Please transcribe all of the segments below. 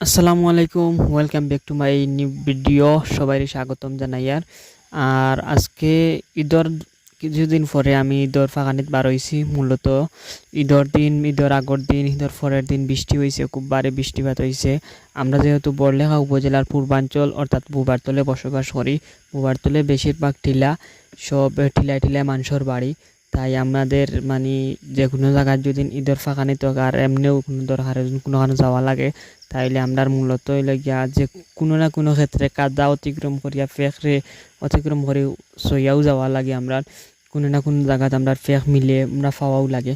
আসসালামু আলাইকুম, welcome back to my new video. সবাইকে স্বাগতম জানাই। আর আজকে ঈদর কিছুদিন পরে আমি ঈদর ফাঁকানিত বার হয়েছি। মূলত ঈদর দিন, ঈদর আগর দিন, ঈদর পরের দিন বৃষ্টি হয়েছে, খুব বারে বৃষ্টিপাত হয়েছে। আমরা যেহেতু বড়লেখা উপজেলার পূর্বাঞ্চল অর্থাৎ বুবারতলে বসবাস করি, বুবারতলে বেশিরভাগ টিলা, সব টিলায় টিলায় মানুষের বাড়ি। তাই আমাদের মানে যে কোনো জায়গায় যদি ঈদের ফাঁকানি তো আর এমনিও কোনো দরকারে কোনোখানে যাওয়া লাগে, তাইলে আমরা মূলত হইলে গিয়া যে কোনো না কোনো ক্ষেত্রে কাদা অতিক্রম করিয়া ফেকরে অতিক্রম করে সইয়াও যাওয়া লাগে। আমরা কোনো না কোনো জায়গাতে আমরা ফেক মিলে আমরা পাওয়াও লাগে।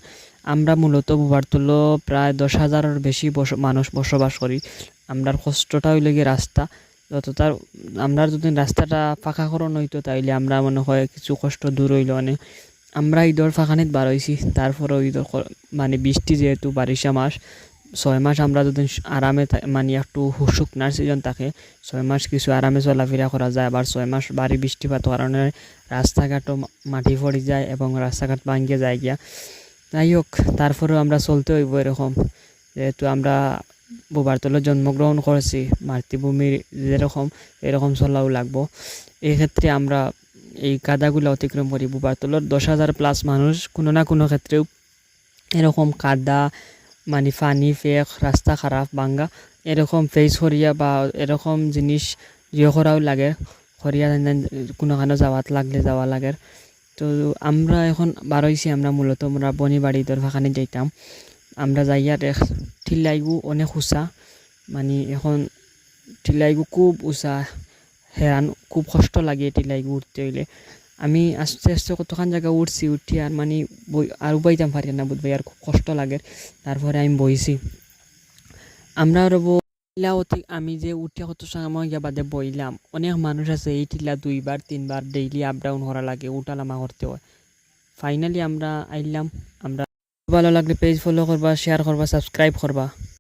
আমরা মূলত বুবারতুল প্রায় 10,000-এর বেশি মানুষ বসবাস করি। আমরার কষ্টটা হইলে গিয়ে রাস্তা, যত তার আমরা যদি রাস্তাটা পাকাকরণ হইতো তাইলে আমরা মনে হয় কিছু কষ্ট দূর হইল। অনেক আমরা ঈদর ফাঁকানিত বার হইছি, তারপরেও ঈদর মানে বৃষ্টি যেহেতু বারিশা মাস, 6 মাস আমরা যদি আরামে মানে একটু শুকনার সিজন থাকে, 6 মাস কিছু আরামে চলাফেরা করা যায়। আবার 6 মাস ভারী বৃষ্টিপাত কারণে রাস্তাঘাটও মাটি পড়ে যায় এবং রাস্তাঘাট ভাঙ্গে যায় গিয়া। যাই হোক, তারপরেও আমরা চলতে হইব এরকম, যেহেতু আমরা বুবারতলে জন্মগ্রহণ করেছি, মাতৃভূমির যেরকম এরকম চলাও লাগবো। এই ক্ষেত্রে আমরা এই কাদাগুলো অতিক্রম করি। বুবারতলের 10,000+ মানুষ কোনো না কোনো ক্ষেত্রেও এরকম কাদা মানে পানি ফেক রাস্তা খারাপ ভাঙ্গা এরকম ফেস করিয়া বা এরকম জিনিস ইয়ে করাও লাগে, করিয়া কোনোখানে যাওয়া লাগে। তো আমরা এখন বার হইছি, আমরা মূলত আমরা বনিবাড়ি দরভাখানি যাইতাম। আমরা যাইয়া টিলাইগু অনেক উঁচা, মানে এখন টিলাইগু খুব উঁচা, হেরান খুব কষ্ট লাগে টিলাইগু উঠতে হইলে। আমি আস্তে আস্তে কতখান জায়গা উঠি আর মানে আর উবাইতাম পারি না, বুঝবাই আর খুব কষ্ট লাগে। তারপরে আমি বইছি, আমরা রব টিলা আমি যে উঠিয়া কত সময় গিয়া বাদে বইলাম। অনেক মানুষ আছে এই টিলা 2-3 বার ডেইলি আপ ডাউন করা লাগে, উঠানামা করতে হয়। ফাইনালি আমরা আইলাম। আমরা ভালো লাগলে পেজ ফলো করবা, শেয়ার করবা, সাবস্ক্রাইব করবা।